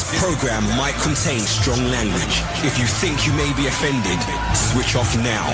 This program might contain strong language. If you think you may be offended, switch off now.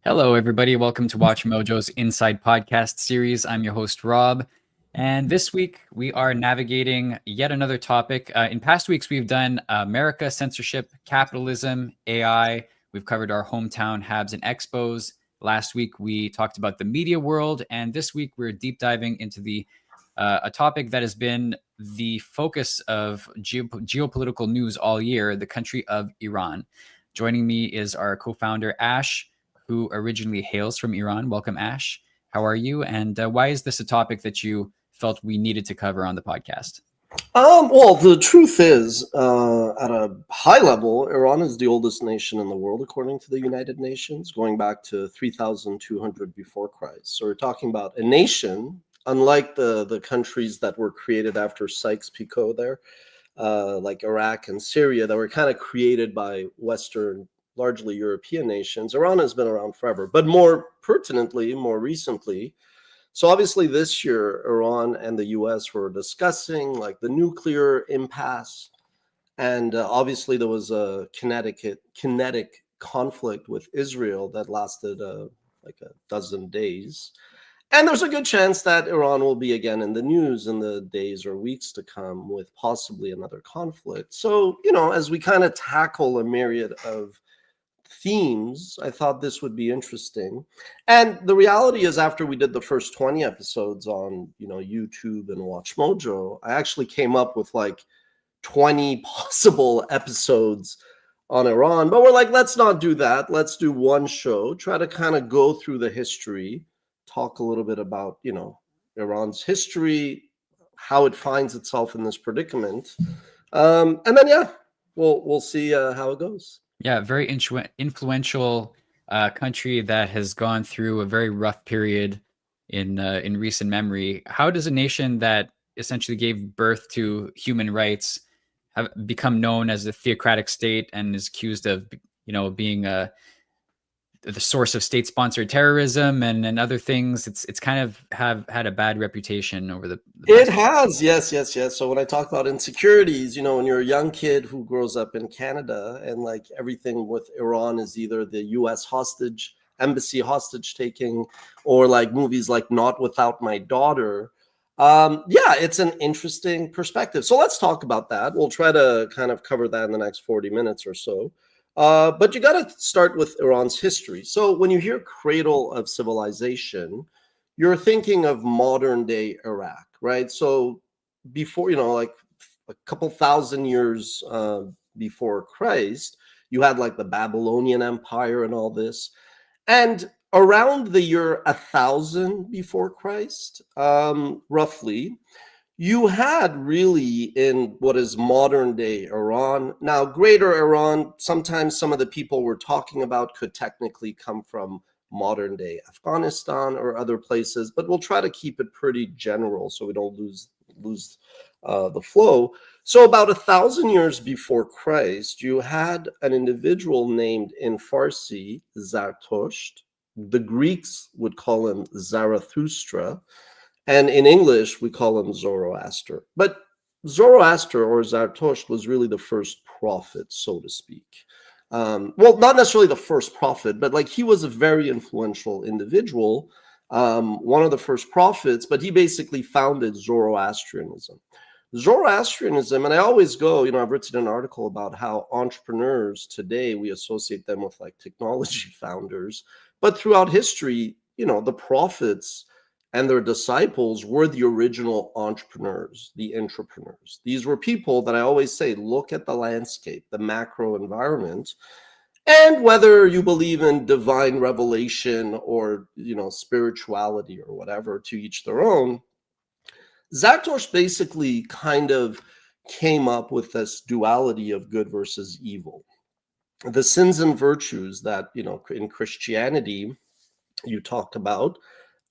Hello, everybody. Welcome to WatchMojo's Inside Podcast series. I'm your host, Rob. And this week, we are navigating yet another topic. In past weeks, we've done America, censorship, capitalism, AI. We've covered our hometown Habs and Expos. Last week, we talked about the media world. And this week, we're deep diving into a topic that has been the focus of geopolitical news all year, the country of Iran. Joining me is our co-founder, Ash, who originally hails from Iran. Welcome, Ash. How are you? And why is this a topic that you felt we needed to cover on the podcast? Well, the truth is, at a high level, Iran is the oldest nation in the world, according to the United Nations, going back to 3,200 before Christ. So we're talking about a nation, unlike the countries that were created after Sykes-Picot there, like Iraq and Syria, that were kind of created by Western, largely European nations. Iran has been around forever, but more pertinently, more recently. So obviously this year, Iran and the US were discussing like the nuclear impasse. And obviously there was a kinetic conflict with Israel that lasted like a dozen days. And there's a good chance that Iran will be again in the news in the days or weeks to come with possibly another conflict. So, as we kind of tackle a myriad of themes, I thought this would be interesting. And the reality is, after we did the first 20 episodes on YouTube and WatchMojo, I actually came up with like 20 possible episodes on Iran. But we're like, let's not do that. Let's do one show, try to kind of go through the history, talk a little bit about Iran's history, how it finds itself in this predicament, and then we'll see how it goes. Yeah, very influential country that has gone through a very rough period in recent memory. How does a nation that essentially gave birth to human rights have become known as a theocratic state and is accused of, being the source of state-sponsored terrorism and other things? It's kind of have had a bad reputation over the It has, yes. So when I talk about insecurities, when you're a young kid who grows up in Canada and like everything with Iran is either the U.S. embassy hostage taking, or like movies like Not Without My Daughter. It's an interesting perspective. So let's talk about that. We'll try to kind of cover that in the next 40 minutes or so. But you got to start with Iran's history. So when you hear cradle of civilization, you're thinking of modern day Iraq, right? So before, like a couple thousand years before Christ, you had like the Babylonian Empire and all this. And around the year 1000 before Christ, roughly, you had really in what is modern day Iran. Now, greater Iran, sometimes some of the people we're talking about could technically come from modern day Afghanistan or other places, but we'll try to keep it pretty general so we don't lose the flow. So about 1,000 years before Christ, you had an individual named in Farsi, Zarathustra. The Greeks would call him Zarathustra. And in English, we call him Zoroaster. But Zoroaster or Zarathustra was really the first prophet, so to speak. Well, not necessarily the first prophet, but like he was a very influential individual, one of the first prophets, but he basically founded Zoroastrianism. Zoroastrianism, and I always go, I've written an article about how entrepreneurs today, we associate them with like technology founders, but throughout history, the prophets and their disciples were the original entrepreneurs, the intrapreneurs. These were people that I always say, look at the landscape, the macro environment, and whether you believe in divine revelation or, spirituality or whatever, to each their own. Zarathustra basically kind of came up with this duality of good versus evil. The sins and virtues that, in Christianity you talk about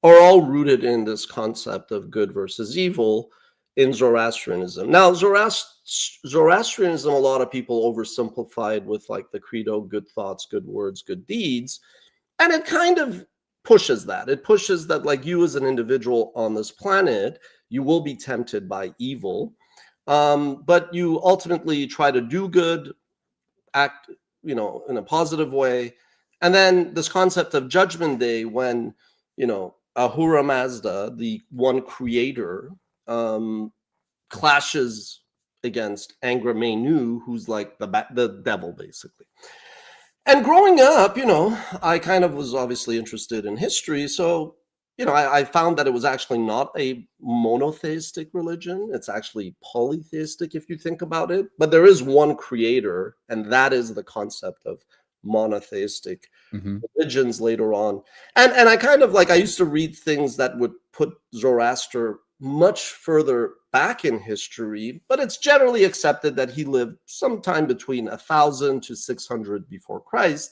are all rooted in this concept of good versus evil in Zoroastrianism. Now, Zoroastrianism, a lot of people oversimplified with like the credo, good thoughts, good words, good deeds. And it kind of pushes that. It pushes that, like, you as an individual on this planet, you will be tempted by evil, but you ultimately try to do good, act, in a positive way. And then this concept of Judgment Day, when, Ahura Mazda, the one creator, clashes against Angra Mainyu, who's like the devil, basically. And growing up, I kind of was obviously interested in history. So, I found that it was actually not a monotheistic religion. It's actually polytheistic, if you think about it. But there is one creator, and that is the concept of monotheistic religions later on. And I kind of like, I used to read things that would put Zoroaster much further back in history, but it's generally accepted that he lived sometime between 1000 to 600 before Christ.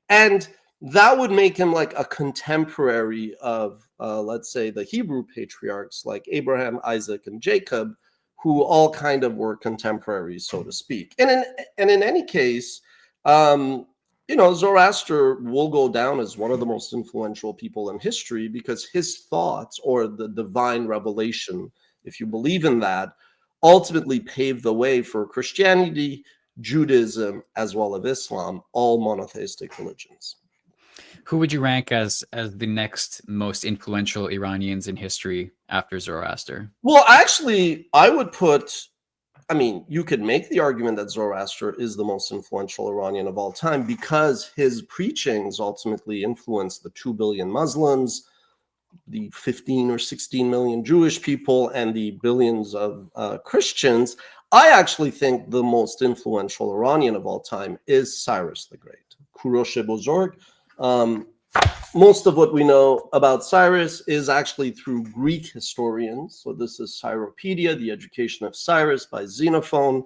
And that would make him like a contemporary of, let's say, the Hebrew patriarchs like Abraham, Isaac, and Jacob, who all kind of were contemporaries, so to speak. And in any case, Zoroaster will go down as one of the most influential people in history because his thoughts, or the divine revelation, if you believe in that, ultimately paved the way for Christianity, Judaism, as well as Islam, all monotheistic religions. Who would you rank as the next most influential Iranians in history after Zoroaster? Well, actually, I would put, you could make the argument that Zoroaster is the most influential Iranian of all time because his preachings ultimately influenced the 2 billion Muslims, the 15 or 16 million Jewish people, and the billions of Christians. I actually think the most influential Iranian of all time is Cyrus the Great, Kurosh Bozorg. Most of what we know about Cyrus is actually through Greek historians. So this is Cyropedia, The Education of Cyrus by Xenophon.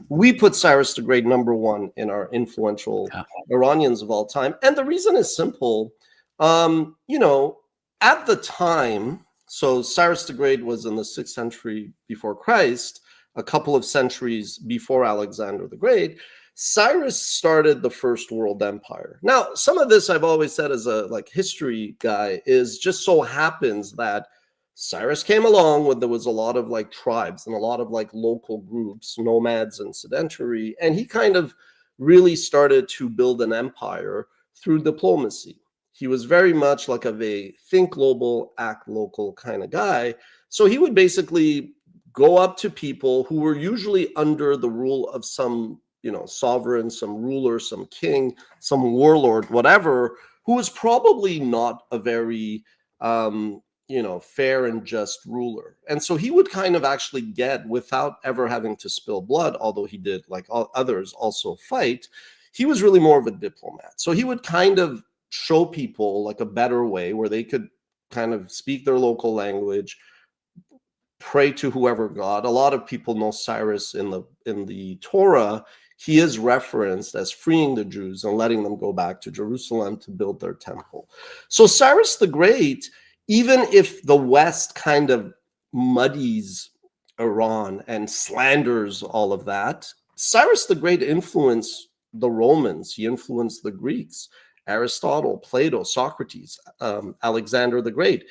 We put Cyrus the Great number one in our influential Iranians of all time. And the reason is simple. At the time, so Cyrus the Great was in the 6th century before Christ, a couple of centuries before Alexander the Great. Cyrus started the First World Empire. Now, some of this I've always said as a history guy is just so happens that Cyrus came along when there was a lot of tribes and a lot of local groups, nomads and sedentary, and he kind of really started to build an empire through diplomacy. He was very much like a think global, act local kind of guy. So he would basically go up to people who were usually under the rule of some sovereign, some ruler, some king, some warlord, whatever, who was probably not a very, fair and just ruler. And so he would kind of actually get, without ever having to spill blood, although he did, like all others, also fight, he was really more of a diplomat. So he would kind of show people a better way where they could kind of speak their local language, pray to whoever God. A lot of people know Cyrus in the Torah. He is referenced as freeing the Jews and letting them go back to Jerusalem to build their temple. So Cyrus the Great, even if the West kind of muddies Iran and slanders all of that, Cyrus the Great influenced the Romans. He influenced the Greeks, Aristotle, Plato, Socrates, Alexander the Great.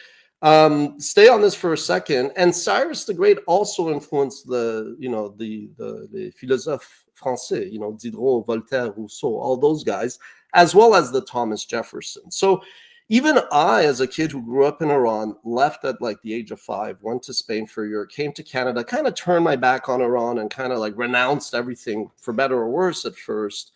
Stay on this for a second. And Cyrus the Great also influenced the philosophes français, Diderot, Voltaire, Rousseau, all those guys, as well as the Thomas Jefferson. So even I, as a kid who grew up in Iran, left at the age of 5, went to Spain for a year, came to Canada, kind of turned my back on Iran and kind of renounced everything for better or worse at first.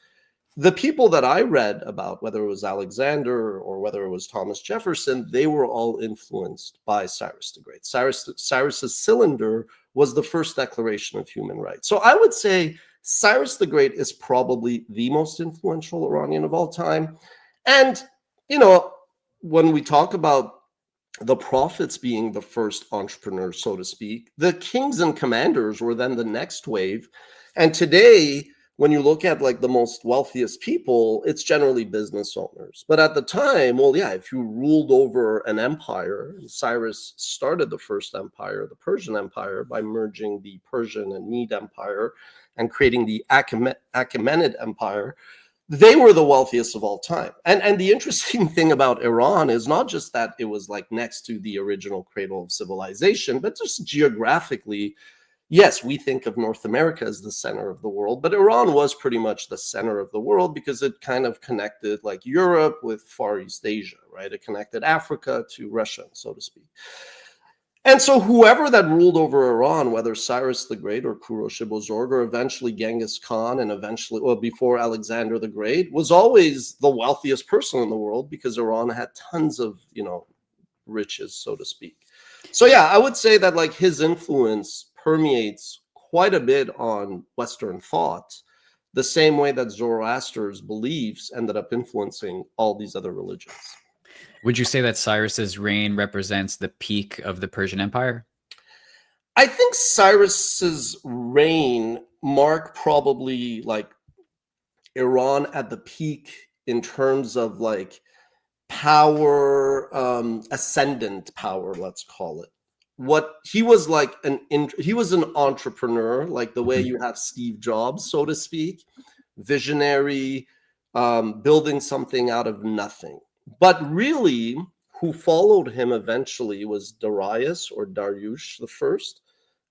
The people that I read about, whether it was Alexander or whether it was Thomas Jefferson, they were all influenced by Cyrus the Great. Cyrus's cylinder was the first declaration of human rights. So I would say Cyrus the Great is probably the most influential Iranian of all time. And, when we talk about the prophets being the first entrepreneurs, so to speak, the kings and commanders were then the next wave. And today, when you look at the most wealthiest people, it's generally business owners. But at the time, if you ruled over an empire, Cyrus started the first empire, the Persian Empire, by merging the Persian and Mede Empire and creating the Achaemenid Empire. they were the wealthiest of all time. And the interesting thing about Iran is not just that it was like next to the original cradle of civilization, but just geographically, yes, we think of North America as the center of the world, but Iran was pretty much the center of the world because it kind of connected like Europe with Far East Asia, right? It connected Africa to Russia, so to speak. And so whoever that ruled over Iran, whether Cyrus the Great or Khurshid-Bozorg or eventually Genghis Khan and eventually, well, before Alexander the Great, was always the wealthiest person in the world because Iran had tons of, riches, so to speak. So yeah, I would say that like his influence permeates quite a bit on Western thought, the same way that Zoroaster's beliefs ended up influencing all these other religions. Would you say that Cyrus's reign represents the peak of the Persian Empire? I think Cyrus's reign marked probably like Iran at the peak in terms of like power, ascendant power, let's call it. What he was like he was an entrepreneur, like the way you have Steve Jobs, so to speak, visionary, building something out of nothing. But really, who followed him eventually was Darius or Darius the first,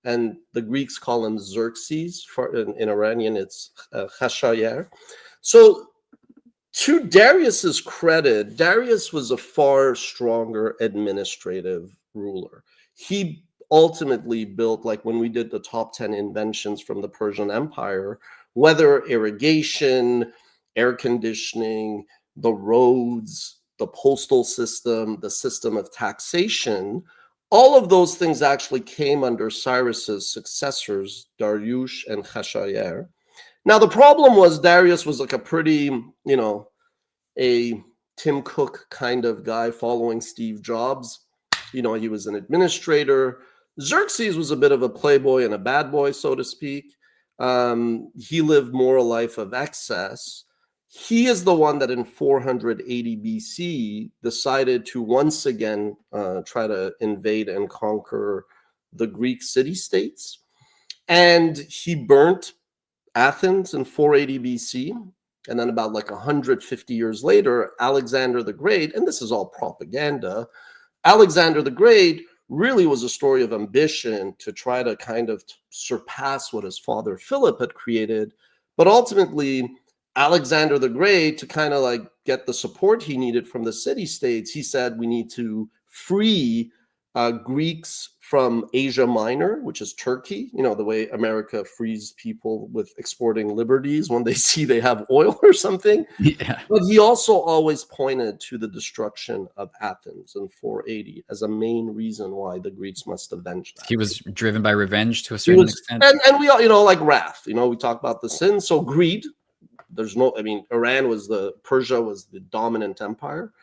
and the Greeks call him Xerxes. In Iranian, it's Khashayar. So, to Darius's credit, Darius was a far stronger administrative ruler. He ultimately built, like when we did the top 10 inventions from the Persian Empire, whether irrigation, air conditioning, the roads, the postal system, the system of taxation, all of those things actually came under Cyrus's successors, Darius and Khashayar. Now, the problem was Darius was like a pretty, a Tim Cook kind of guy following Steve Jobs. He was an administrator. Xerxes was a bit of a playboy and a bad boy, so to speak. He lived more a life of excess. He is the one that in 480 BC decided to once again try to invade and conquer the Greek city-states. And he burnt Athens in 480 BC. And then about like 150 years later, Alexander the Great, and this is all propaganda, Alexander the Great really was a story of ambition to try to kind of surpass what his father Philip had created. But ultimately, Alexander the Great, to kind of like get the support he needed from the city-states, he said we need to free Greeks from Asia Minor, which is Turkey, the way America frees people with exporting liberties when they see they have oil or something. Yeah. But he also always pointed to the destruction of Athens in 480 as a main reason why the Greeks must avenge that. He was driven by revenge to a certain extent. And we all, like wrath, we talk about the sin. So greed, Persia was the dominant empire.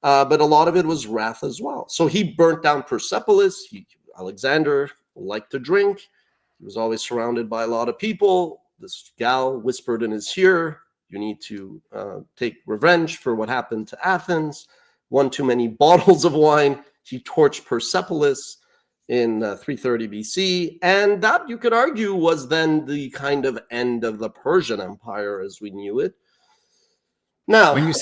But a lot of it was wrath as well. So he burnt down Persepolis. Alexander liked to drink. He was always surrounded by a lot of people. This gal whispered in his ear, you need to take revenge for what happened to Athens. One too many bottles of wine. He torched Persepolis in 330 BC. And that, you could argue, was then the kind of end of the Persian Empire as we knew it. Now, when you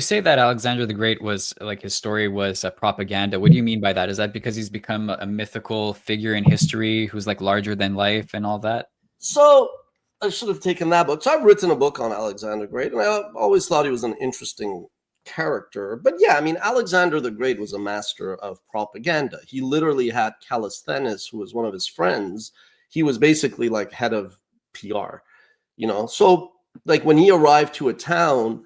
say that Alexander the Great was like his story was propaganda, what do you mean by that? Is that because he's become a mythical figure in history who's like larger than life and all that? So I should have taken that book. So I've written a book on Alexander the Great, and I always thought he was an interesting character. But yeah, Alexander the Great was a master of propaganda. He literally had Callisthenes, who was one of his friends. He was basically like head of PR, So like when he arrived to a town,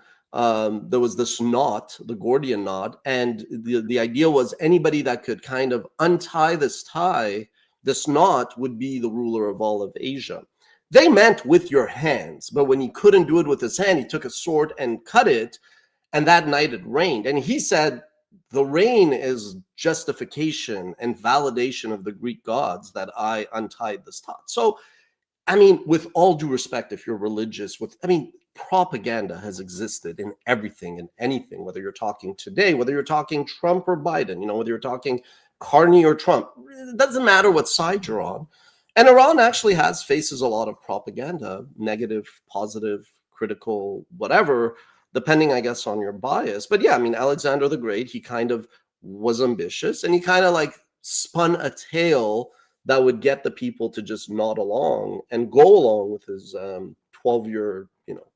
there was this knot, the Gordian knot, and the idea was anybody that could kind of untie this tie, this knot, would be the ruler of all of Asia. They meant with your hands, but when he couldn't do it with his hand, he took a sword and cut it, and that night it rained. And he said the rain is justification and validation of the Greek gods that I untied this knot. So, with all due respect, if you're religious, propaganda has existed in everything and anything, whether you're talking today, whether you're talking Trump or Biden, whether you're talking Carney or Trump, it doesn't matter what side you're on. And Iran actually faces a lot of propaganda, negative, positive, critical, whatever, depending, I guess, on your bias. But yeah, I mean, Alexander the Great, he kind of was ambitious, and he kind of like spun a tale that would get the people to just nod along and go along with his 12-year,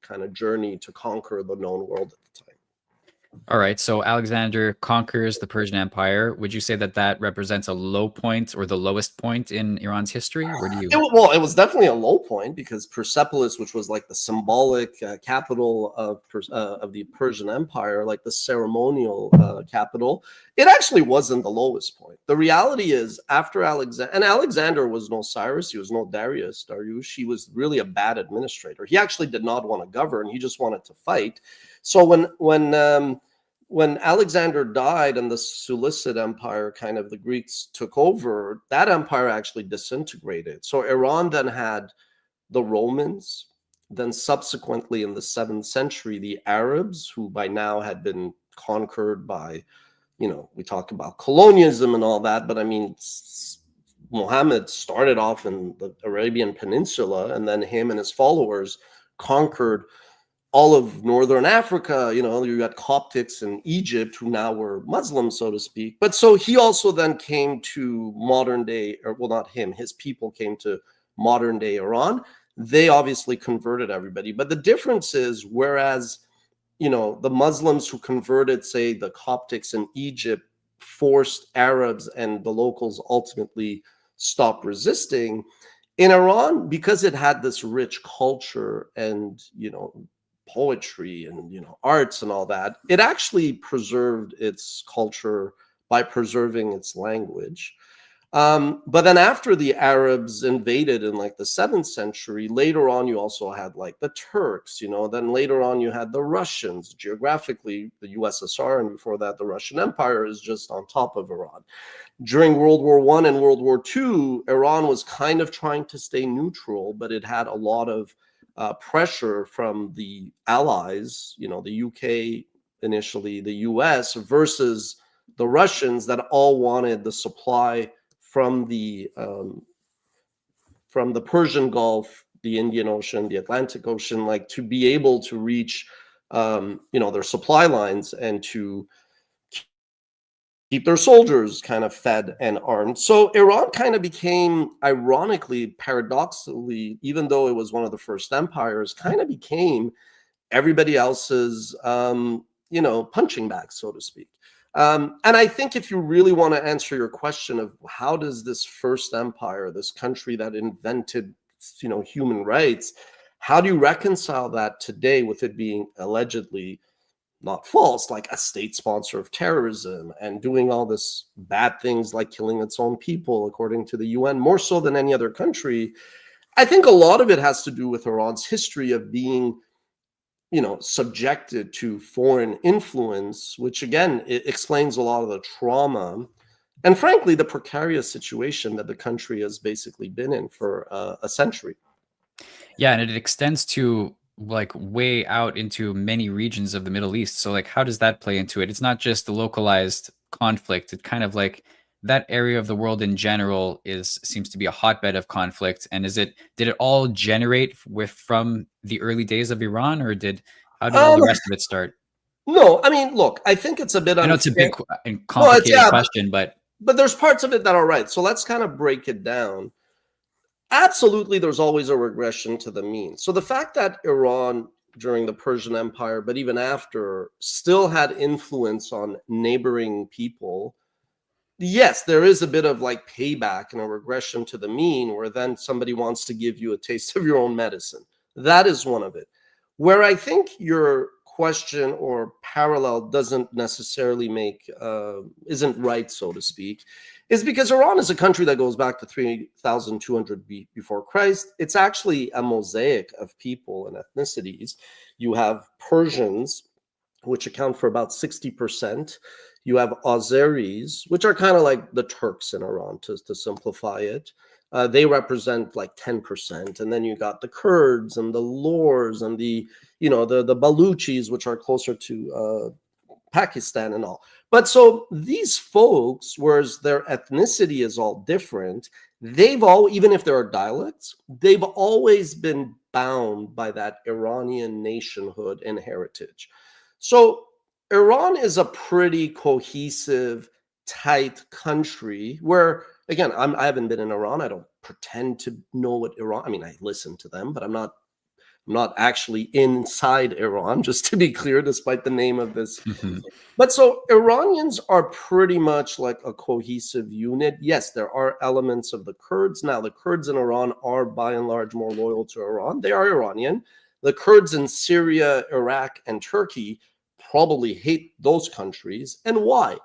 kind of journey to conquer the known world at the time. All right. So Alexander conquers the Persian Empire. Would you say that that represents a low point or the lowest point in Iran's history? Where do you? It was definitely a low point, because Persepolis, which was like the symbolic capital of the Persian Empire, like the ceremonial capital, it actually wasn't the lowest point. The reality is, after Alexander was no Cyrus, he was no Darius. He was really a bad administrator. He actually did not want to govern. He just wanted to fight. So when Alexander died and the Seleucid Empire, kind of the Greeks took over, that empire actually disintegrated. So Iran then had the Romans, then subsequently in the 7th century, the Arabs, who by now had been conquered by, we talk about colonialism and all that, but I mean, Muhammad started off in the Arabian Peninsula, and then him and his followers conquered all of northern Africa. You got Coptics in Egypt, who now were Muslims, so to speak. But so he also then came to modern day, or well, not him, his people came to modern day Iran. They obviously converted everybody. But the difference is, whereas, the Muslims who converted, say, the Coptics in Egypt, forced Arabs, and the locals ultimately stopped resisting, in Iran, because it had this rich culture and, poetry and arts and all that, it actually preserved its culture by preserving its language. But then after the Arabs invaded in like the 7th century, later on you also had like the Turks, then later on you had the Russians. Geographically, the USSR, and before that the Russian Empire, is just on top of Iran. During World War I and World War II, Iran was kind of trying to stay neutral, but it had a lot of pressure from the allies, the UK initially, the US, versus the Russians, that all wanted the supply from the Persian Gulf, the Indian Ocean, the Atlantic Ocean, like to be able to reach, their supply lines and to keep their soldiers kind of fed and armed. So Iran kind of became, ironically, paradoxically, even though it was one of the first empires, kind of became everybody else's, punching bag, so to speak. And I think if you really want to answer your question of how does this first empire, this country that invented, human rights, how do you reconcile that today with it being allegedly not false, like a state sponsor of terrorism and doing all this bad things like killing its own people, according to the UN, more so than any other country? I think a lot of it has to do with Iran's history of being, subjected to foreign influence, which again, it explains a lot of the trauma and frankly, the precarious situation that the country has basically been in for a century. Yeah, and it extends to like way out into many regions of the Middle East. So like, how does that play into it? It's not just the localized conflict. It kind of like that area of the world in general seems to be a hotbed of conflict. And did it all generate from the early days of Iran, or how did all the rest of it start? No, I mean, look, I think it's a bit. I know it's a big and complicated question, but there's parts of it that are right. So let's kind of break it down. Absolutely, there's always a regression to the mean. So the fact that Iran during the Persian Empire, but even after, still had influence on neighboring people, yes, there is a bit of like payback and a regression to the mean, where then somebody wants to give you a taste of your own medicine. That is one of it. Where I think your question or parallel doesn't necessarily isn't right, so to speak, is because Iran is a country that goes back to 3,200 before Christ. It's actually a mosaic of people and ethnicities. You have Persians, which account for about 60%. You have Azeris, which are kind of like the Turks in Iran, to simplify it. They represent like 10%. And then you got the Kurds and the Lors and the Baluchis, which are closer to Pakistan and all. But so these folks, whereas their ethnicity is all different, even if there are dialects, they've always been bound by that Iranian nationhood and heritage. So Iran is a pretty cohesive, tight country where, again, I haven't been in Iran. I don't pretend to know what Iran. I mean, I listen to them, but I'm not actually inside Iran, just to be clear, despite the name of this. But so Iranians are pretty much like a cohesive unit. Yes, there are elements of the Kurds. Now, the Kurds in Iran are by and large more loyal to Iran. They are Iranian. The Kurds in Syria, Iraq, and Turkey probably hate those countries. And why?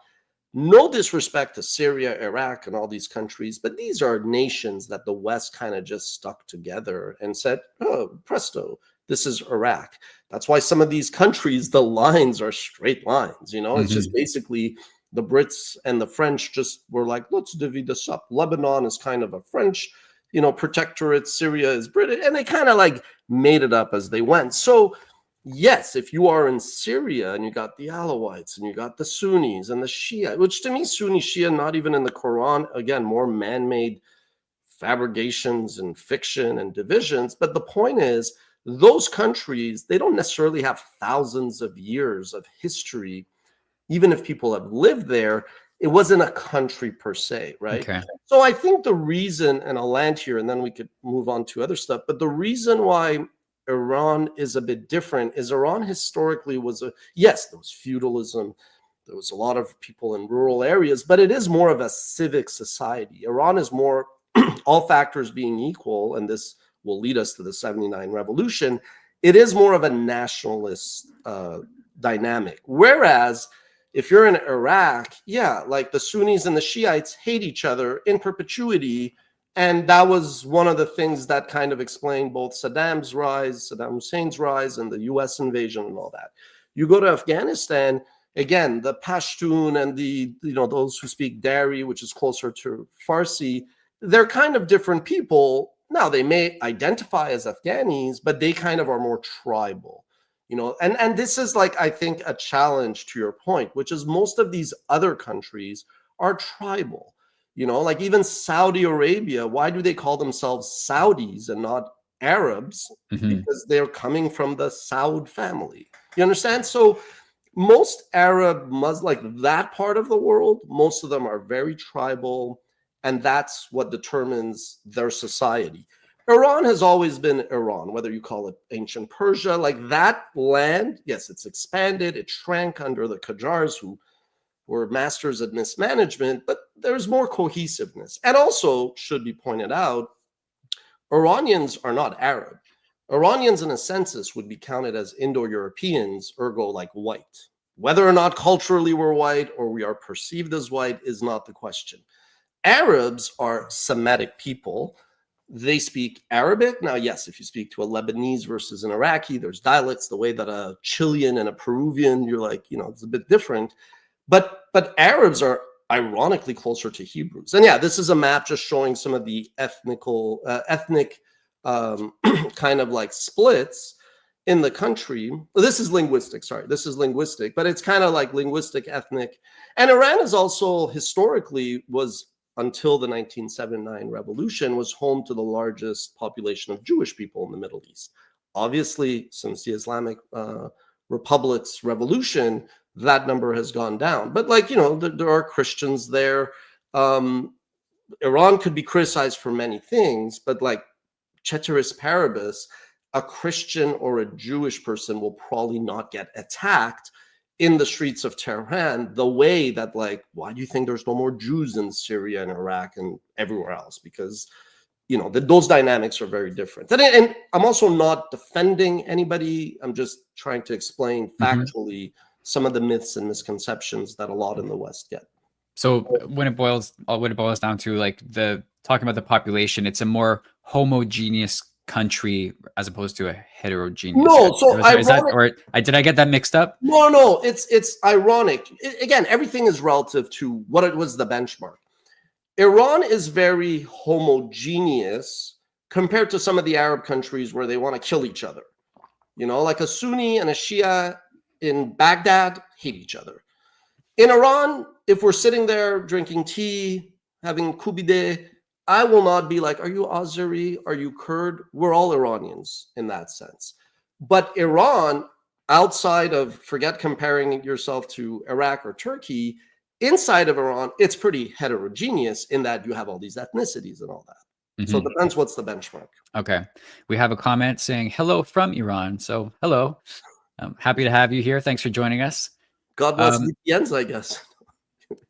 No disrespect to Syria, Iraq, and all these countries, but these are nations that the West kind of just stuck together and said, oh, presto, this is Iraq. That's why some of these countries, the lines are straight lines. It's just basically the Brits and the French just were like, let's divvy this up. Lebanon is kind of a French, protectorate. Syria is British. And they kind of like made it up as they went. So yes, if you are in Syria and you got the Alawites and you got the Sunnis and the Shia, which to me, Sunni, Shia, not even in the Quran, again, more man-made fabrications and fiction and divisions. But the point is, those countries, they don't necessarily have thousands of years of history. Even if people have lived there, it wasn't a country per se, right? Okay. So I think the reason, and I'll land here and then we could move on to other stuff, but the reason why Iran is a bit different is Iran historically was yes, there was feudalism. There was a lot of people in rural areas, but it is more of a civic society. Iran is more, all factors being equal, and this will lead us to the 79 revolution, it is more of a nationalist dynamic. Whereas if you're in Iraq, yeah, like the Sunnis and the Shiites hate each other in perpetuity. And that was one of the things that kind of explained both Saddam Hussein's rise, and the US invasion and all that. You go to Afghanistan, again, the Pashtun and the, those who speak Dari, which is closer to Farsi, they're kind of different people. Now, they may identify as Afghanis, but they kind of are more tribal, and this is like, I think, a challenge to your point, which is most of these other countries are tribal. Like even Saudi Arabia, why do they call themselves Saudis and not Arabs? Because they're coming from the Saud family. You understand? So most Arab Muslim, like that part of the world, most of them are very tribal, and that's what determines their society. Iran has always been Iran, whether you call it ancient Persia, like that land. Yes, it's expanded. It shrank under the Qajars, who were masters at mismanagement, but there's more cohesiveness. And also, should be pointed out, Iranians are not Arab. Iranians in a census would be counted as Indo-Europeans, ergo like white. Whether or not culturally we're white or we are perceived as white is not the question. Arabs are Semitic people. They speak Arabic. Now, yes, if you speak to a Lebanese versus an Iraqi, there's dialects, the way that a Chilean and a Peruvian, you're like, it's a bit different. But Arabs are ironically closer to Hebrews. And yeah, this is a map just showing some of the ethnic kind of like splits in the country. This is linguistic, but it's kind of like linguistic, ethnic. And Iran is also historically was, until the 1979 revolution, was home to the largest population of Jewish people in the Middle East. Obviously, since the Islamic Republic's revolution, that number has gone down. But there are Christians there. Iran could be criticized for many things, but like ceteris paribus, a Christian or a Jewish person will probably not get attacked in the streets of Tehran the way that, like, why do you think there's no more Jews in Syria and Iraq and everywhere else? Because, those dynamics are very different. And I'm also not defending anybody. I'm just trying to explain factually some of the myths and misconceptions that a lot in the West get. So when it boils down to like talking about the population, it's a more homogeneous country as opposed to a heterogeneous. No, so did I get that mixed up? No, it's ironic. Again, everything is relative to what it was the benchmark. Iran is very homogeneous compared to some of the Arab countries where they want to kill each other. Like a Sunni and a Shia in Baghdad hate each other. In Iran, if we're sitting there drinking tea, having kubide, I will not be like, are you Azeri? Are you Kurd? We're all Iranians in that sense. But Iran, outside of, forget comparing yourself to Iraq or Turkey, inside of Iran, it's pretty heterogeneous in that you have all these ethnicities and all that. So it depends what's the benchmark. Okay. We have a comment saying hello from Iran. So hello. I'm happy to have you here. Thanks for joining us. God bless VPNs, I guess.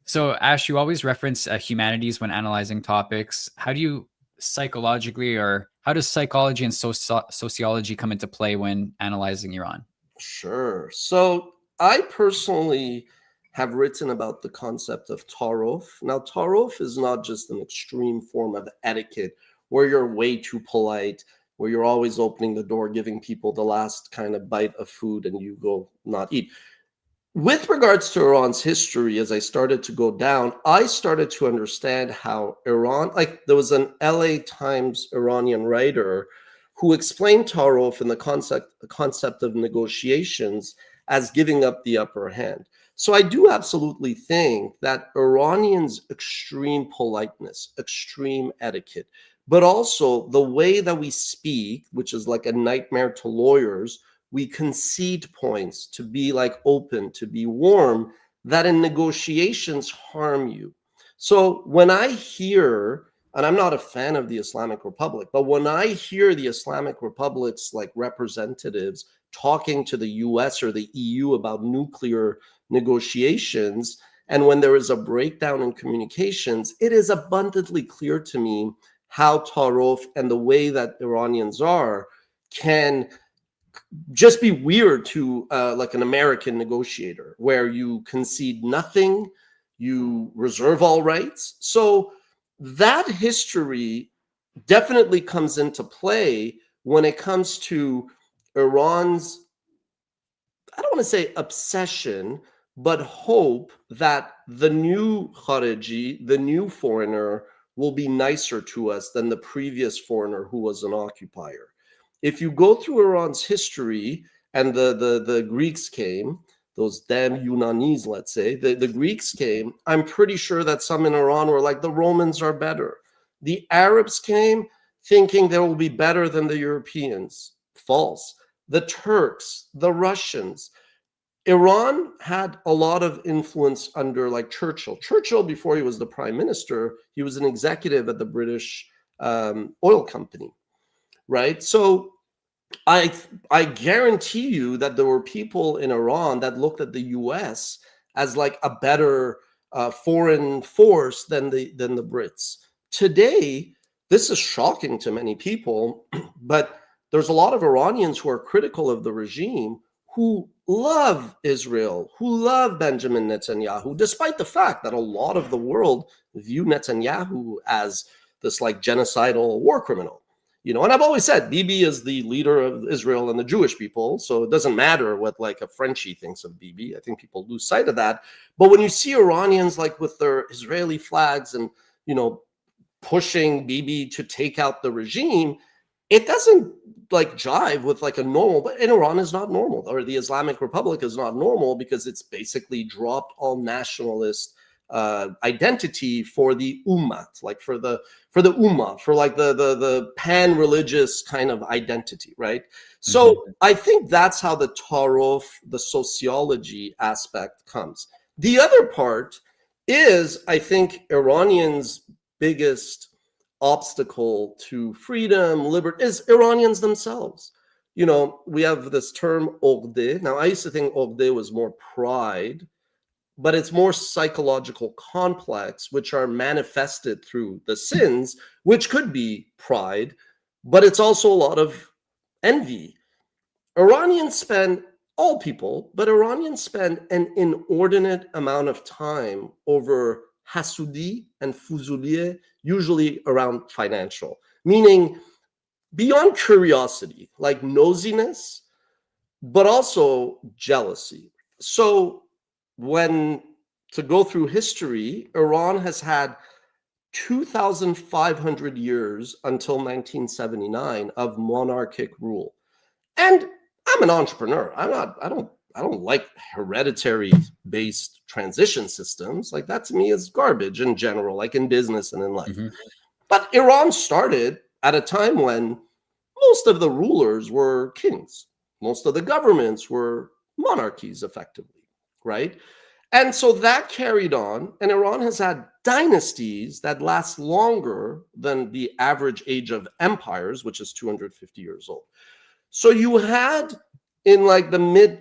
So Ash, you always reference humanities when analyzing topics. How do you psychologically, or how does psychology and sociology come into play when analyzing Iran? Sure. So I personally have written about the concept of tarof. Now, tarof is not just an extreme form of etiquette where you're way too polite, where you're always opening the door, giving people the last kind of bite of food and you go not eat. With regards to Iran's history, as I started to go down, I started to understand how Iran, like there was an LA Times Iranian writer who explained tarof and the concept of negotiations as giving up the upper hand. So I do absolutely think that Iranians' extreme politeness, extreme etiquette, but also the way that we speak, which is like a nightmare to lawyers, we concede points to be like open, to be warm, that in negotiations harm you. So when I hear, and I'm not a fan of the Islamic Republic, but when I hear the Islamic Republic's like representatives talking to the US or the EU about nuclear negotiations, and when there is a breakdown in communications, it is abundantly clear to me how tarof and the way that Iranians are can just be weird to like an American negotiator, where you concede nothing, you reserve all rights. So that history definitely comes into play when it comes to Iran's, I don't want to say obsession, but hope that the new Khariji, the new foreigner, will be nicer to us than the previous foreigner who was an occupier. If you go through Iran's history, and the Greeks came, those damn Yunanis, let's say, the Greeks came, I'm pretty sure that some in Iran were like, the Romans are better. The Arabs came thinking they will be better than the Europeans. False. The Turks, the Russians. Iran had a lot of influence under like Churchill. Churchill, before he was the prime minister, he was an executive at the British oil company. Right. So I guarantee you that there were people in Iran that looked at the US as like a better foreign force than the Brits. Today, this is shocking to many people, but there's a lot of Iranians who are critical of the regime who love Israel, who love Benjamin Netanyahu, despite the fact that a lot of the world view Netanyahu as this like genocidal war criminal. You know, and I've always said Bibi is the leader of Israel and the Jewish people, so it doesn't matter what like a Frenchie thinks of Bibi. I think people lose sight of that. But when you see Iranians like with their Israeli flags and, you know, pushing Bibi to take out the regime, it doesn't like jive with like a normal, but in Iran is not normal, or the Islamic Republic is not normal, because it's basically dropped all nationalist identity for the ummat, like for the ummah, for like the pan-religious kind of identity, right? So I think that's how the tarof, the sociology aspect comes. The other part is, I think, Iranians' biggest obstacle to freedom, liberty, is Iranians themselves. You know, we have this term ogde. Now, I used to think ogde was more pride, but it's more psychological complex, which are manifested through the sins, which could be pride, but it's also a lot of envy. Iranians spend, all people, but Iranians spend an inordinate amount of time over hasudi and fuzuliye, usually around financial, meaning beyond curiosity, like nosiness, but also jealousy. So to go through history, Iran has had 2,500 years until 1979 of monarchic rule. And I'm an entrepreneur. I don't like hereditary based transition systems. Like that to me is garbage in general, like in business and in life. But Iran started at a time when most of the rulers were kings. Most of the governments were monarchies, effectively, right? And so that carried on, and Iran has had dynasties that last longer than the average age of empires, which is 250 years old. So you had in like the mid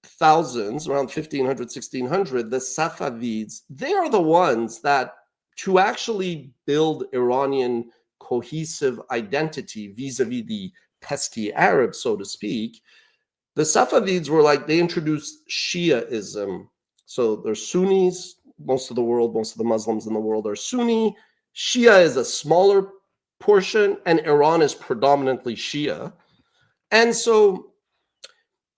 thousands, around 1500, 1600, the Safavids. They are the ones that, to actually build Iranian cohesive identity vis-a-vis the pesky Arabs, so to speak, the Safavids were like, they introduced Shiaism. So they're Sunnis. Most of the Muslims in the world are Sunni. Shia is a smaller portion, and Iran is predominantly Shia. And so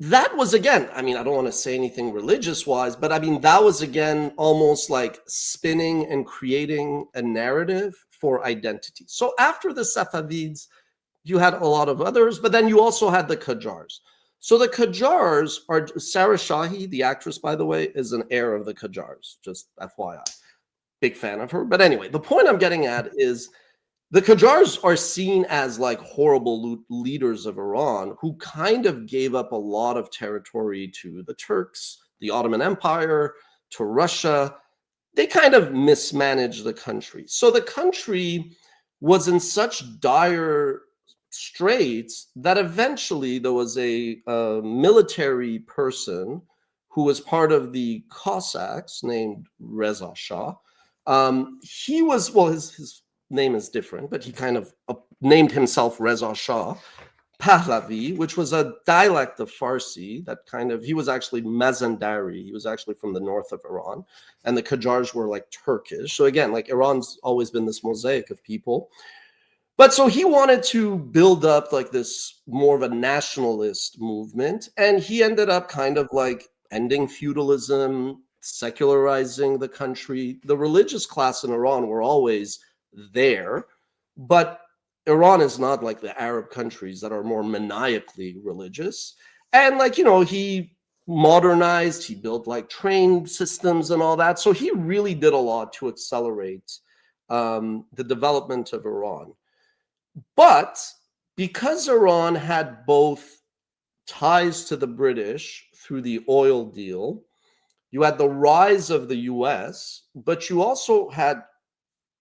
that was, again, I mean, I don't want to say anything religious wise, but I mean, that was, again, almost like spinning and creating a narrative for identity. So after the Safavids, you had a lot of others, but then you also had the Qajars. So the Qajars are, Sarah Shahi, the actress, by the way, is an heir of the Qajars, just FYI. Big fan of her. But anyway, the point I'm getting at is the Qajars are seen as like horrible leaders of Iran who kind of gave up a lot of territory to the Turks, the Ottoman Empire, to Russia. They kind of mismanaged the country. So the country was in such dire straits that eventually there was a military person who was part of the Cossacks named Reza Shah. He was, well, his name is different, but he kind of named himself Reza Shah Pahlavi, which was a dialect of Farsi that kind of, he was actually Mazandari. He was actually from the north of Iran, and the Qajars were like Turkish. So again, like Iran's always been this mosaic of people. But so he wanted to build up like this more of a nationalist movement, and he ended up kind of like ending feudalism, secularizing the country. The religious class in Iran were always there, but Iran is not like the Arab countries that are more maniacally religious. And like, you know, he modernized, he built like train systems and all that. So he really did a lot to accelerate the development of Iran. But because Iran had both ties to the British through the oil deal, you had the rise of the US, but you also had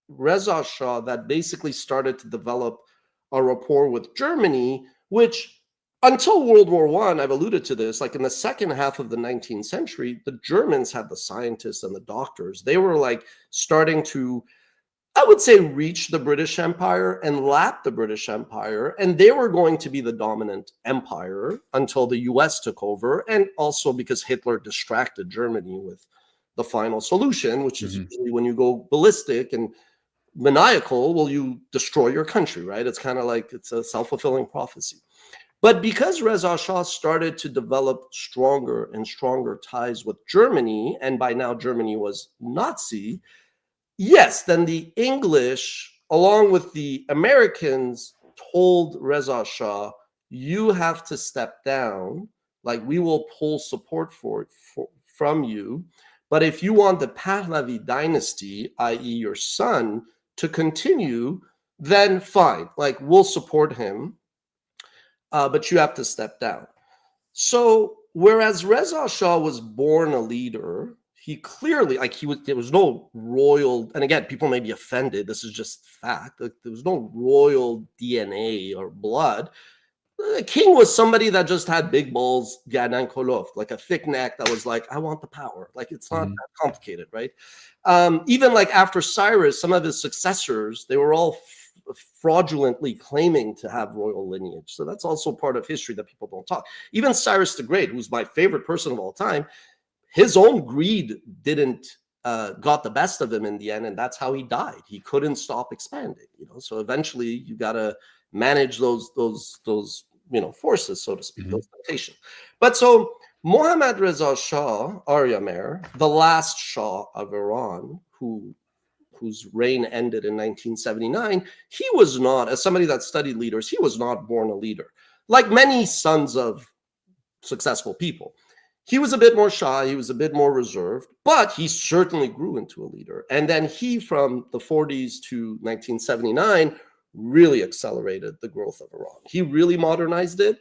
Reza Shah that basically started to develop a rapport with Germany, which until World War I, I've alluded to this, like in the second half of the 19th century, the Germans had the scientists and the doctors. They were like starting to, I would say, reach the British Empire and lap the British Empire. And they were going to be the dominant empire until the US took over. And also because Hitler distracted Germany with the final solution, which is usually when you go ballistic and maniacal, well, you destroy your country, right? It's kind of like, it's a self-fulfilling prophecy. But because Reza Shah started to develop stronger and stronger ties with Germany, and by now Germany was Nazi, yes, then the English, along with the Americans, told Reza Shah, you have to step down, like we will pull support from you. But if you want the Pahlavi dynasty, i.e. your son, to continue, then fine, like we'll support him, but you have to step down. So whereas Reza Shah was born a leader, he clearly, like there was no royal, and again, people may be offended, this is just fact, like, there was no royal DNA or blood. The king was somebody that just had big balls, Gadan Kolof, like a thick neck that was like, I want the power. Like, it's not that complicated, right? Even like after Cyrus, some of his successors, they were all fraudulently claiming to have royal lineage. So that's also part of history that people don't talk. Even Cyrus the Great, who's my favorite person of all time, his own greed didn't got the best of him in the end, and that's how he died. He couldn't stop expanding, you know. So eventually, you got to manage those forces, so to speak, those temptations. But so Mohammad Reza Shah Aryamer, the last Shah of Iran, whose reign ended in 1979, he was not, as somebody that studied leaders, he was not born a leader. Like many sons of successful people, He was a bit more shy, he was a bit more reserved, but he certainly grew into a leader. And then he, from the 40s to 1979, really accelerated the growth of Iran. He really modernized it.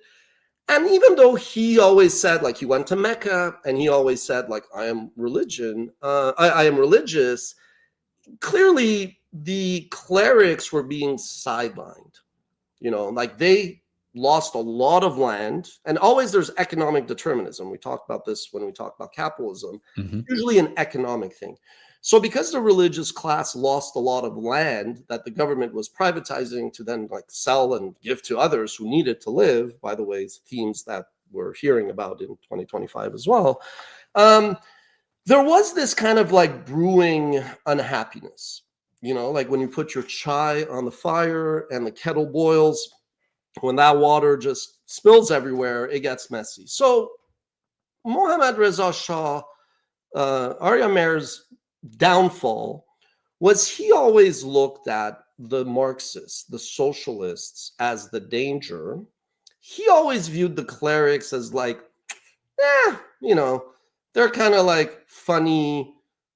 And even though he always said, like, he went to Mecca and he always said, like, I am religious, clearly the clerics were being sidelined. Like, they lost a lot of land, and always there's economic determinism. We talked about this when we talk about capitalism. Usually an economic thing. So because the religious class lost a lot of land that the government was privatizing to then like sell and give to others who needed to live, by the way, themes that we're hearing about in 2025 as well, there was this kind of like brewing unhappiness. Like when you put your chai on the fire and the kettle boils, when that water just spills everywhere, it gets messy. So Mohammad Reza Shah, Arya Mehr's downfall was he always looked at the Marxists, the socialists, as the danger. He always viewed the clerics as like, they're kind of like funny,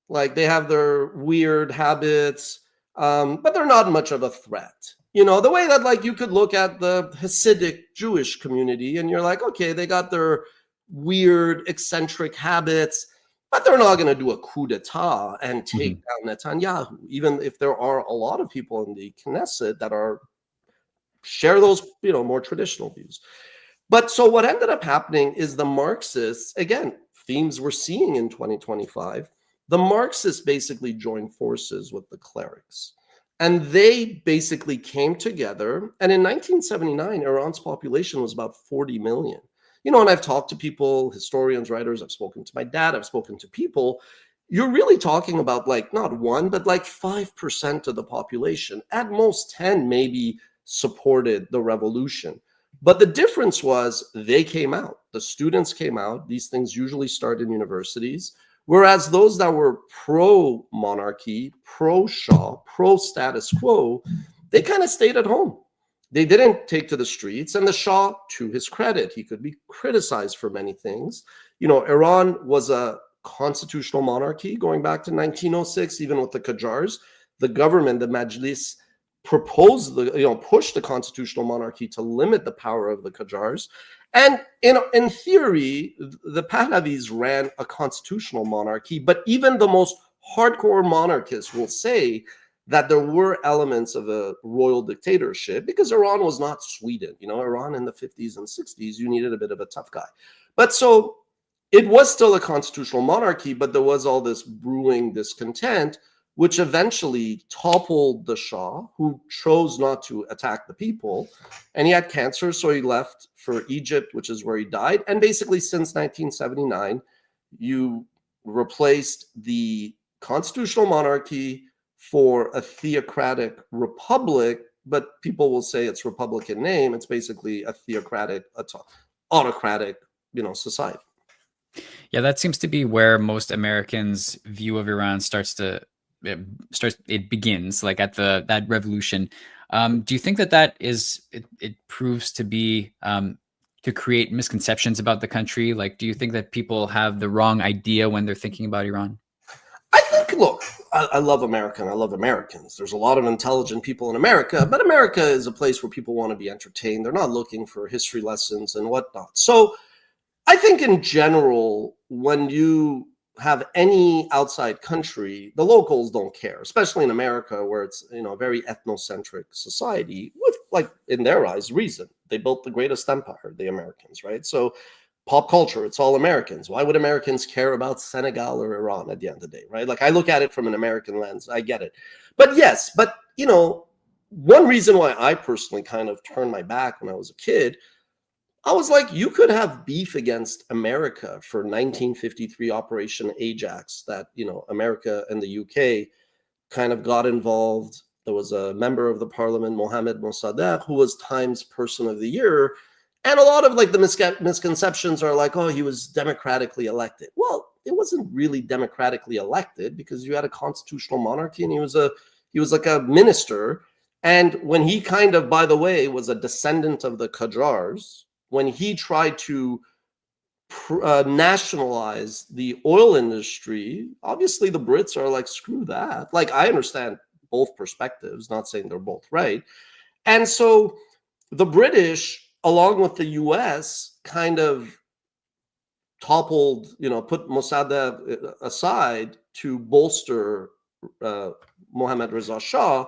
like they have their weird habits, but they're not much of a threat. The way that like you could look at the Hasidic Jewish community and you're like, okay, they got their weird, eccentric habits, but they're not going to do a coup d'etat and take down Netanyahu, even if there are a lot of people in the Knesset that share those, more traditional views. But so what ended up happening is the Marxists, again, themes we're seeing in 2025, the Marxists basically joined forces with the clerics. And they basically came together. And in 1979, Iran's population was about 40 million. And I've talked to people, historians, writers, I've spoken to my dad, I've spoken to people. You're really talking about like not 1, but like 5% of the population. At most 10 maybe supported the revolution. But the difference was they came out. The students came out. These things usually start in universities. Whereas those that were pro-monarchy, pro-Shah, pro-status quo, they kind of stayed at home. They didn't take to the streets. And the Shah, to his credit, he could be criticized for many things. Iran was a constitutional monarchy going back to 1906, even with the Qajars. The government, the Majlis, proposed pushed the constitutional monarchy to limit the power of the Qajars. And in theory, the Pahlavis ran a constitutional monarchy, but even the most hardcore monarchists will say that there were elements of a royal dictatorship because Iran was not Sweden. Iran in the 50s and 60s, you needed a bit of a tough guy. But so it was still a constitutional monarchy, but there was all this brewing discontent, which eventually toppled the Shah, who chose not to attack the people. And he had cancer, so he left for Egypt, which is where he died. And basically, since 1979, you replaced the constitutional monarchy for a theocratic republic, but people will say it's Republican name. It's basically a theocratic, autocratic, society. Yeah, that seems to be where most Americans' view of Iran it begins, like at that revolution. Do you think that it proves to be to create misconceptions about the country? Like, do you think that people have the wrong idea when they're thinking about Iran? I think, look, I love America and I love Americans. There's a lot of intelligent people in America, but America is a place where people want to be entertained. They're not looking for history lessons and whatnot. So I think in general, when you have any outside country, the locals don't care, especially in America, where it's a very ethnocentric society with, like, in their eyes, reason. They built the greatest empire, the Americans, right? So pop culture, it's all Americans. Why would Americans care about Senegal or Iran at the end of the day, right? Like, I look at it from an American lens. I get it. But yes, one reason why I personally kind of turned my back when I was a kid, I was like, you could have beef against America for 1953 Operation Ajax that, America and the UK kind of got involved. There was a member of the parliament, Mohammed Mossadegh, who was Times Person of the Year. And a lot of like the misconceptions are like, oh, he was democratically elected. Well, it wasn't really democratically elected because you had a constitutional monarchy and he was like a minister. And when he kind of, by the way, was a descendant of the Qajars, when he tried to nationalize the oil industry, obviously the Brits are like, screw that. Like, I understand both perspectives, not saying they're both right. And so the British, along with the US, kind of toppled, put Mossadegh aside to bolster Mohammad Reza Shah.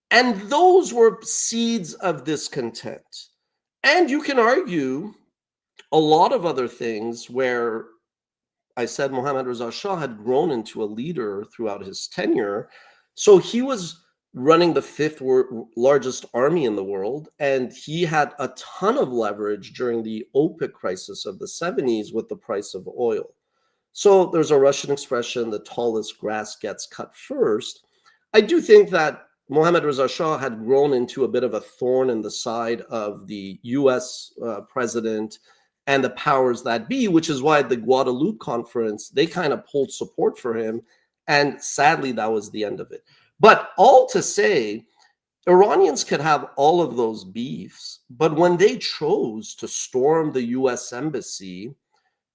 And those were seeds of discontent. And you can argue a lot of other things where I said Mohammad Reza Shah had grown into a leader throughout his tenure. So he was running the fifth largest army in the world, and he had a ton of leverage during the OPEC crisis of the 70s with the price of oil. So there's a Russian expression, the tallest grass gets cut first. I do think that Mohammad Reza Shah had grown into a bit of a thorn in the side of the US president and the powers that be, which is why the Guadalupe conference, they kind of pulled support for him. And sadly, that was the end of it. But all to say, Iranians could have all of those beefs, but when they chose to storm the US embassy,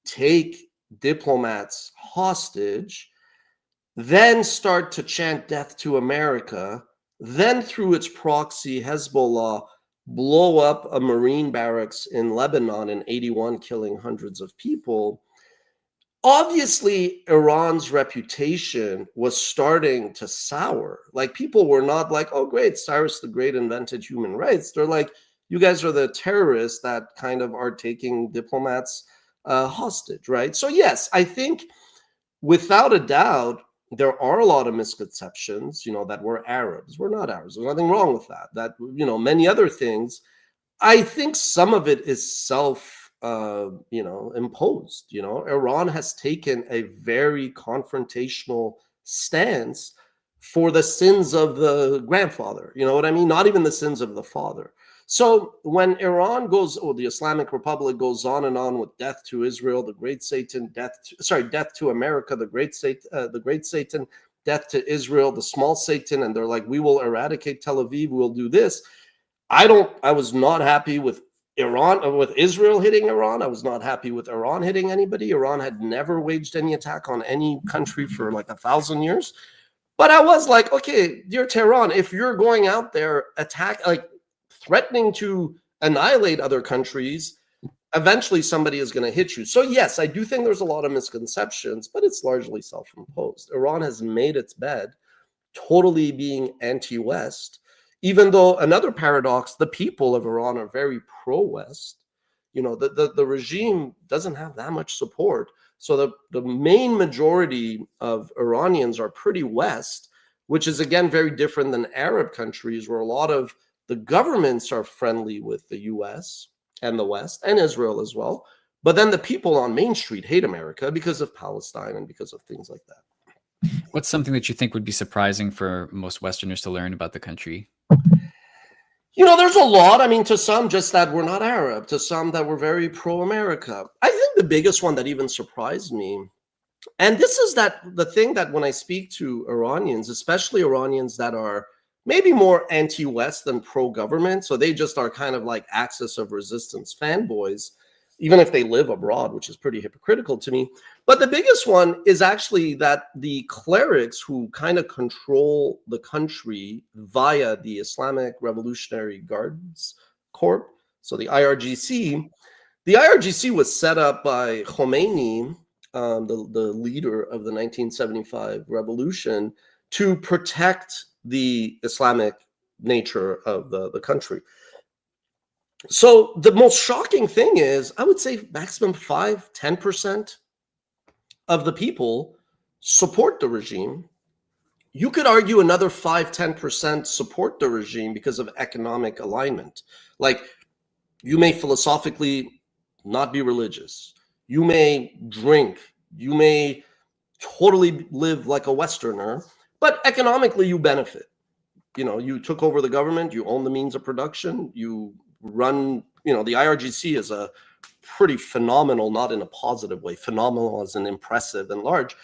take diplomats hostage, then start to chant death to America, then through its proxy, Hezbollah, blow up a Marine barracks in Lebanon in 81, killing hundreds of people. Obviously, Iran's reputation was starting to sour. Like, people were not like, oh, great, Cyrus the Great invented human rights. They're like, you guys are the terrorists that kind of are taking diplomats hostage, right? So yes, I think without a doubt, there are a lot of misconceptions, that we're Arabs. We're not Arabs. There's nothing wrong with that. That, many other things. I think some of it is imposed. Iran has taken a very confrontational stance for the sins of the grandfather. You know what I mean? Not even the sins of the father. So when Iran the Islamic Republic goes on and on with death to Israel, the great Satan, death to America, the great Satan, death to Israel, the small Satan, and they're like, we will eradicate Tel Aviv, we'll do this. I was not happy with with Israel hitting Iran. I was not happy with Iran hitting anybody. Iran had never waged any attack on any country for like 1,000 years. But I was like, okay, dear Tehran, if you're going out there threatening to annihilate other countries, eventually somebody is going to hit you. So yes, I do think there's a lot of misconceptions, but it's largely self-imposed. Iran has made its bed, totally being anti-West, even though, another paradox, the people of Iran are very pro-West. The regime doesn't have that much support. So the main majority of Iranians are pretty West, which is, again, very different than Arab countries, where a lot of the governments are friendly with the US and the West and Israel as well. But then the people on Main Street hate America because of Palestine and because of things like that. What's something that you think would be surprising for most Westerners to learn about the country? There's a lot. I mean, to some, just that we're not Arab, to some that we're very pro-America. I think the biggest one that even surprised me, and this is the thing that when I speak to Iranians, especially Iranians that are maybe more anti-West than pro-government, so they just are kind of like axis of resistance fanboys, even if they live abroad, which is pretty hypocritical to me. But the biggest one is actually that the clerics who kind of control the country via the Islamic Revolutionary Guards Corps, so the IRGC was set up by Khomeini, the leader of the 1975 revolution, to protect the Islamic nature of the country. So the most shocking thing is, I would say maximum 5-10% of the people support the regime. You could argue another 5-10% support the regime because of economic alignment. Like, you may philosophically not be religious. You may drink. You may totally live like a Westerner, but economically you benefit. You took over the government, you own the means of production, you run, the IRGC is a pretty phenomenal, not in a positive way, phenomenal as in impressive and large,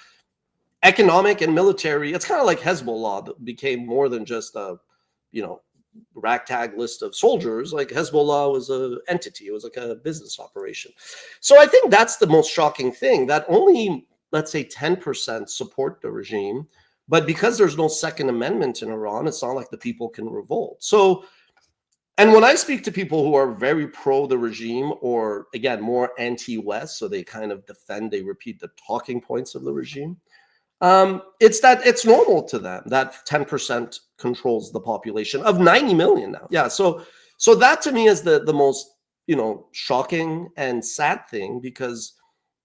economic and military. It's kind of like Hezbollah that became more than just a, ragtag list of soldiers. Like Hezbollah was an entity. It was like a business operation. So I think that's the most shocking thing, that only, let's say, 10% support the regime. But because there's no Second Amendment in Iran, it's not like the people can revolt. So, and when I speak to people who are very pro the regime, or again, more anti-West, so they kind of defend, they repeat the talking points of the regime, it's that it's normal to them that 10% controls the population of 90 million now. Yeah. So that to me is the most, shocking and sad thing, because,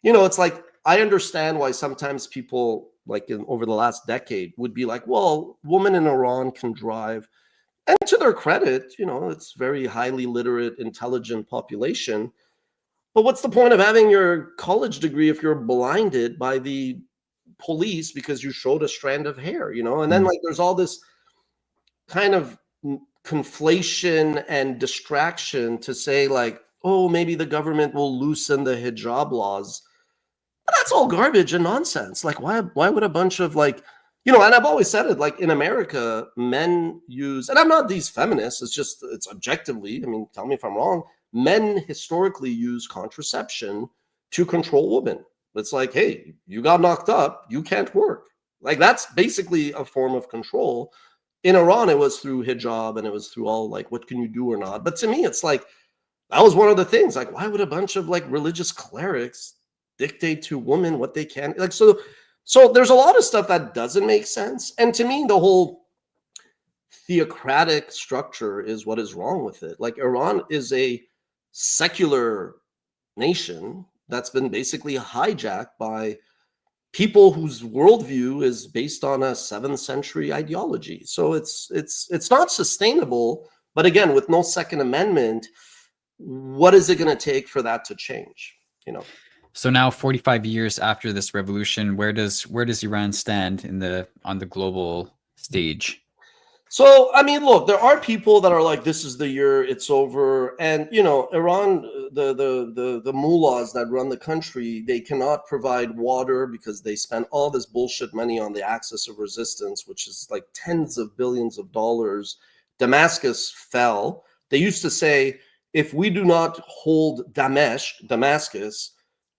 it's like, I understand why sometimes people, like over the last decade, would be like, well, women in Iran can drive. And to their credit, it's very highly literate, intelligent population. But what's the point of having your college degree if you're blinded by the police because you showed a strand of hair, And then like there's all this kind of conflation and distraction to say like, oh, maybe the government will loosen the hijab laws. But that's all garbage and nonsense. Like, why would a bunch of like, and I've always said it, like in America, men use, and I'm not these feminists, it's objectively, tell me if I'm wrong, men historically use contraception to control women. It's like, hey, you got knocked up, you can't work. Like, that's basically a form of control. In Iran, it was through hijab, and it was through all like, what can you do or not? But to me, it's like, that was one of the things. Like, why would a bunch of like religious clerics dictate to women what they can? Like, so there's a lot of stuff that doesn't make sense. And to me, the whole theocratic structure is what is wrong with it. Like, Iran is a secular nation that's been basically hijacked by people whose worldview is based on a 7th century ideology. So it's not sustainable. But again, with no Second Amendment, what is it going to take for that to change? So now, 45 years after this revolution, where does Iran stand on the global stage? So, look, there are people that are like, this is the year it's over. And, Iran, the mullahs that run the country, they cannot provide water because they spend all this bullshit money on the axis of resistance, which is like tens of billions of dollars. Damascus fell. They used to say, if we do not hold Damascus,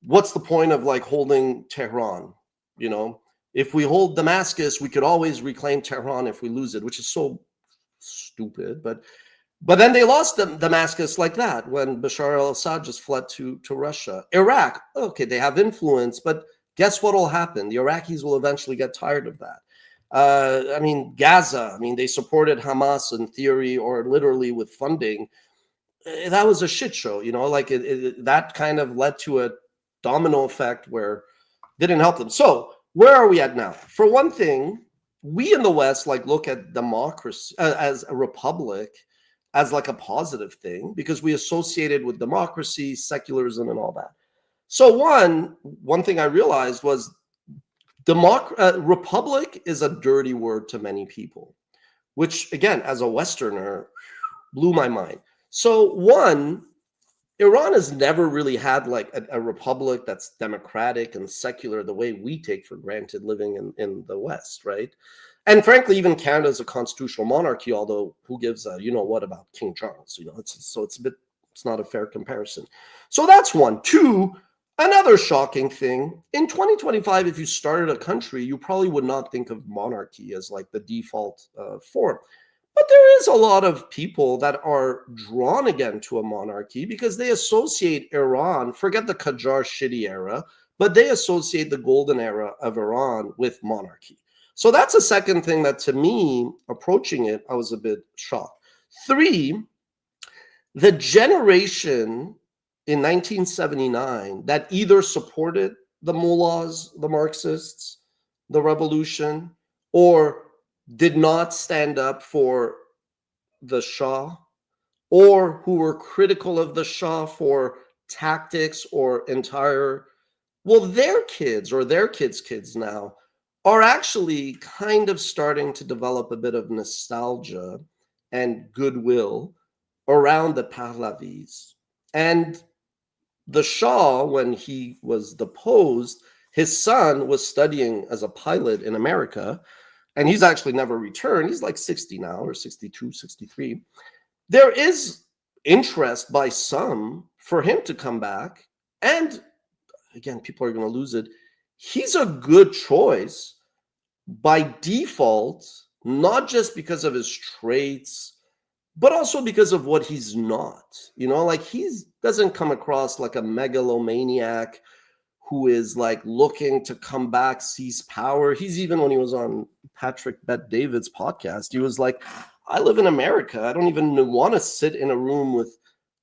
what's the point of like holding Tehran? If we hold Damascus, we could always reclaim Tehran if we lose it, which is so stupid. But then they lost Damascus like that when Bashar al-Assad just fled to Russia. Iraq, okay, they have influence, but guess what will happen? The Iraqis will eventually get tired of that. Gaza, they supported Hamas in theory or literally with funding. That was a shit show, that kind of led to a domino effect where didn't help them. So where are we at now? For one thing, we in the West look at democracy as a republic as like a positive thing because we associate it with democracy, secularism, and all that. So one thing I realized was republic is a dirty word to many people, which again, as a Westerner, blew my mind. So Iran has never really had like a republic that's democratic and secular the way we take for granted living in the West, right? And frankly, even Canada is a constitutional monarchy, although who gives a what about King Charles? It's not a fair comparison. So that's one. Two, another shocking thing. In 2025, if you started a country, you probably would not think of monarchy as like the default form. But there is a lot of people that are drawn again to a monarchy because they associate Iran, forget the Qajar shitty era, but they associate the golden era of Iran with monarchy. So that's a second thing that to me, approaching it, I was a bit shocked. Three, the generation in 1979 that either supported the mullahs, the Marxists, the revolution, or did not stand up for the Shah, or who were critical of the Shah for tactics or their kids or their kids' kids now are actually kind of starting to develop a bit of nostalgia and goodwill around the Pahlavis. And the Shah, when he was deposed, his son was studying as a pilot in America. and he's actually never returned. He's like 60 now, or 62, 63. There is interest by some for him to come back. And again, people are going to lose it. He's a good choice by default, not just because of his traits, but also because of what he's not. You know, like he doesn't come across like a megalomaniac who is like looking to come back, seize power. He's, even when he was on Patrick Bet-David's podcast, he was like, I live in America. I don't even want to sit in a room with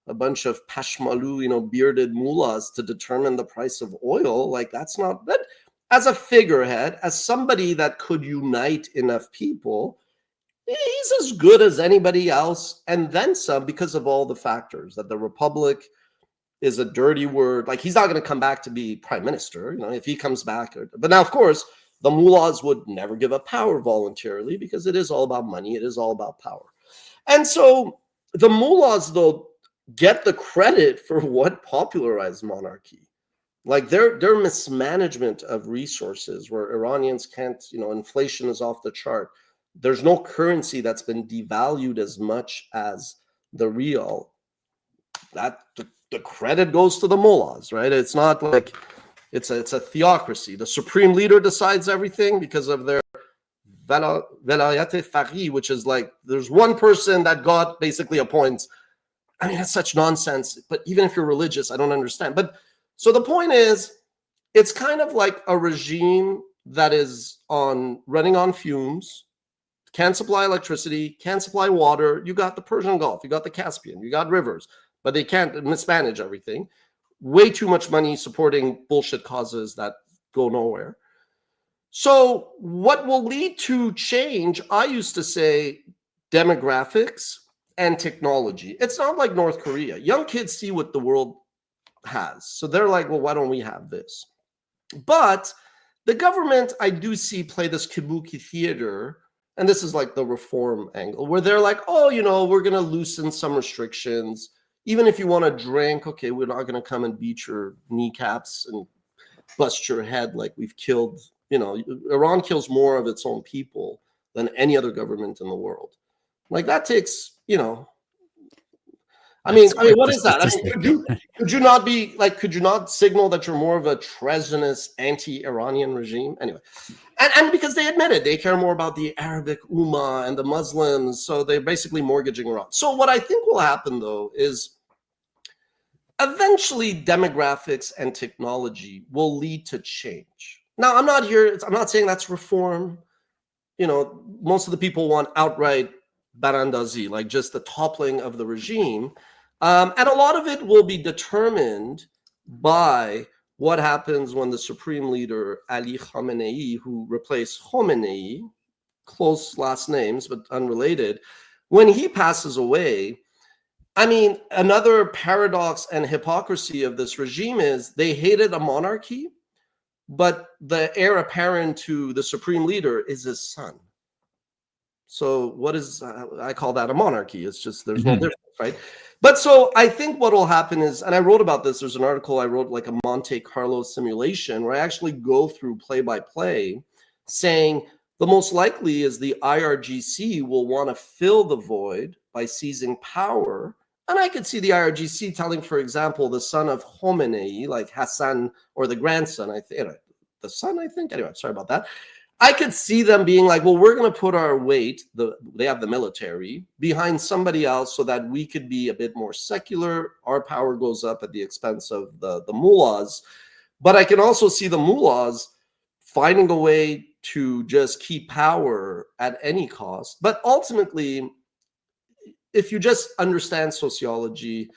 a bunch of pashmalu, you know, bearded mullahs to determine the price of oil. Like, that's not that. As a figurehead, as somebody that could unite enough people, he's as good as anybody else, and then some, because of all the factors that the Republic is a dirty word. Like, he's not going to come back to be prime minister, you know, if he comes back. But now, of course, the mullahs would never give up power voluntarily, because it is all about money. It is all about power. And so the mullahs, though, get the credit for what popularized monarchy. Like their mismanagement of resources, where Iranians can't, you know, inflation is off the chart. There's no currency that's been devalued as much as the real. That the credit goes to the mullahs, right? It's not like it's a theocracy. The supreme leader decides everything because of their velayat faqih, which is like there's one person that God basically appoints. I mean, that's such nonsense. But even if you're religious, I don't understand. But so the point is, it's kind of like a regime that is running on fumes, can't supply electricity, can't supply water. You got the Persian Gulf, you got the Caspian, you got rivers, but they can't mismanage everything. Way too much money supporting bullshit causes that go nowhere. So what will lead to change, I used to say, demographics and technology. It's not like North Korea. Young kids see what the world has. So they're like, well, why don't we have this? But the government, I do see, play this kabuki theater, and this is like the reform angle, where they're like, oh, you know, we're going to loosen some restrictions. Even if you want to drink, okay, we're not going to come and beat your kneecaps and bust your head like we've killed. You know, Iran kills more of its own people than any other government in the world. Like, that takes, you know, I mean, what is that? I mean, could you not be like, could you not signal that you're more of a treasonous anti-Iranian regime? Anyway, and because they admit it, they care more about the Arabic Ummah and the Muslims, so they're basically mortgaging Iran. So what I think will happen, though, is eventually demographics and technology will lead to change. Now, I'm not saying that's reform. You know, most of the people want outright barandazi, like just the toppling of the regime. And a lot of it will be determined by what happens when the supreme leader, Ali Khamenei, who replaced Khomeini, close last names, but unrelated, when he passes away. I mean, another paradox and hypocrisy of this regime is they hated a monarchy, but the heir apparent to the supreme leader is his son. So what is, I call that a monarchy. It's just, there's no difference, right? But so I think what will happen is, and I wrote about this, there's an article I wrote, like a Monte Carlo simulation, where I actually go through play by play, saying the most likely is the IRGC will want to fill the void by seizing power. And I could see the IRGC telling, for example, the son of Khomeini, like Hassan, or the grandson, the son, I think. Anyway, sorry about that. I could see them being like, well, we're going to put our weight, they have the military, behind somebody else so that we could be a bit more secular. Our power goes up at the expense of the mullahs. But I can also see the mullahs finding a way to just keep power at any cost. But ultimately, if you just understand sociology,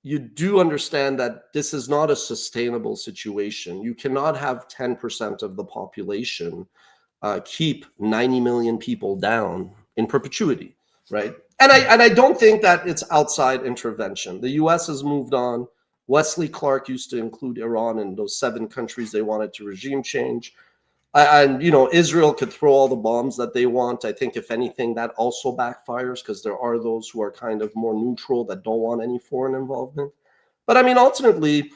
you do understand that this is not a sustainable situation. You cannot have 10% of the population keep 90 million people down in perpetuity, right? And I don't think that it's outside intervention. The US has moved on. Wesley Clark used to include Iran in those 7 countries they wanted to regime change. And, you know, Israel could throw all the bombs that they want. I think, if anything, that also backfires, because there are those who are kind of more neutral that don't want any foreign involvement. But I mean, ultimately,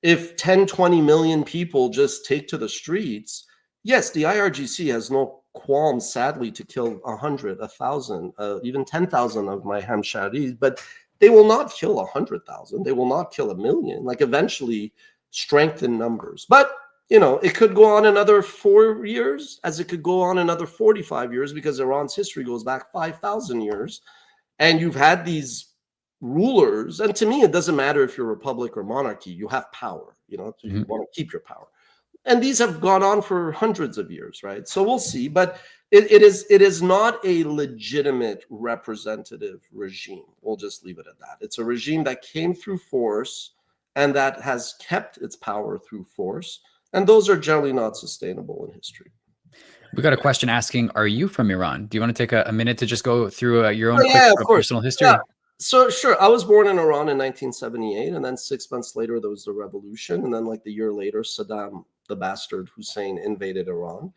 if 10, 20 million people just take to the streets, yes, the IRGC has no qualms, sadly, to kill 100, 1,000, even 10,000 of my Hamsharis, but they will not kill 100,000. They will not kill 1,000,000. Like eventually, strength in numbers. But it could go on another 4 years, as it could go on another 45 years, because Iran's history goes back 5,000 years, and you've had these rulers. And to me, it doesn't matter if you're a republic or monarchy. You have power. You want to keep your power. And these have gone on for hundreds of years, right? So we'll see. But it is not a legitimate representative regime. We'll just leave it at that. It's a regime that came through force and that has kept its power through force. And those are generally not sustainable in history. We got a question asking, are you from Iran? Do you want to take a minute to just go through your own quick personal history? Yeah. So sure, I was born in Iran in 1978, and then 6 months later there was the revolution, and then like the year later, Saddam the bastard Hussein invaded Iran.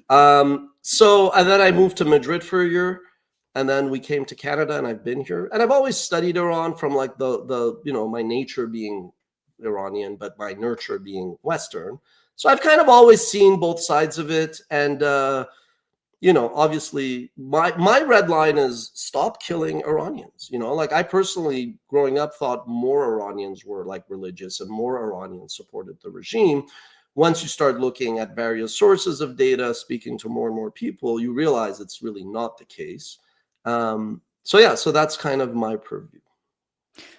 And then I moved to Madrid for a year, and then we came to Canada, and I've been here, and I've always studied Iran from like the my nature being Iranian, but my nurture being Western. So I've kind of always seen both sides of it, and obviously my red line is stop killing Iranians. Like I personally, growing up, thought more Iranians were like religious and more Iranians supported the regime. Once you start looking at various sources of data, speaking to more and more people, you realize it's really not the case. So that's kind of my purview.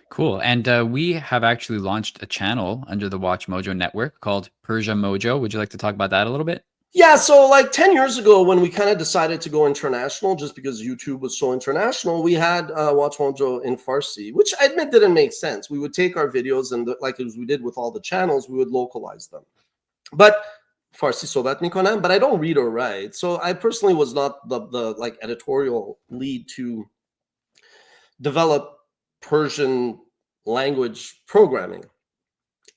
Cool. And we have actually launched a channel under the WatchMojo network called Persia Mojo. Would you like to talk about that a little bit? Yeah, so like 10 years ago, when we kind of decided to go international, just because YouTube was so international, we had WatchMojo in Farsi, which I admit didn't make sense. We would take our videos and like as we did with all the channels, we would localize them. But Farsi sobat mikonam, but I don't read or write. So I personally was not the like editorial lead to develop Persian language programming.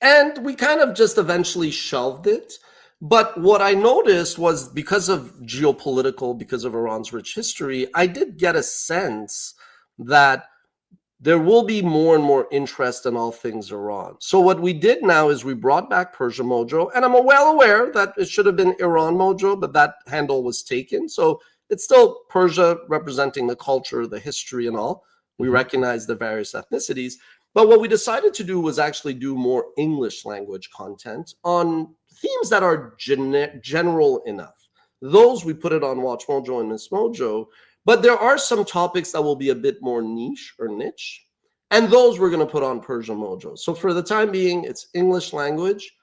And we kind of just eventually shelved it. But what I noticed was because of geopolitical, because of Iran's rich history, I did get a sense that there will be more and more interest in all things Iran. So what we did now is we brought back Persia Mojo, and I'm well aware that it should have been Iran Mojo, but that handle was taken. So it's still Persia representing the culture, the history and all. We recognize the various ethnicities. But what we decided to do was actually do more English language content on themes that are general enough. Those we put it on WatchMojo and Miss Mojo, but there are some topics that will be a bit more niche or niche, and those we're going to put on Persia Mojo. So for the time being, it's English language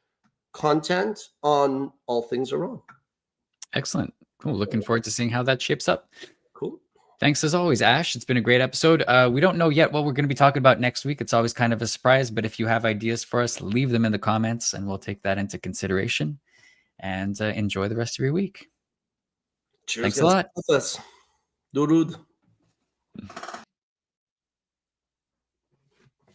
content on all things Iran. Excellent. Cool. Looking forward to seeing how that shapes up. Cool. Thanks as always, Ash. It's been a great episode. We don't know yet what we're going to be talking about next week. It's always kind of a surprise, but if you have ideas for us, leave them in the comments and we'll take that into consideration. And enjoy the rest of your week. Cheers. Thanks a lot. Durud.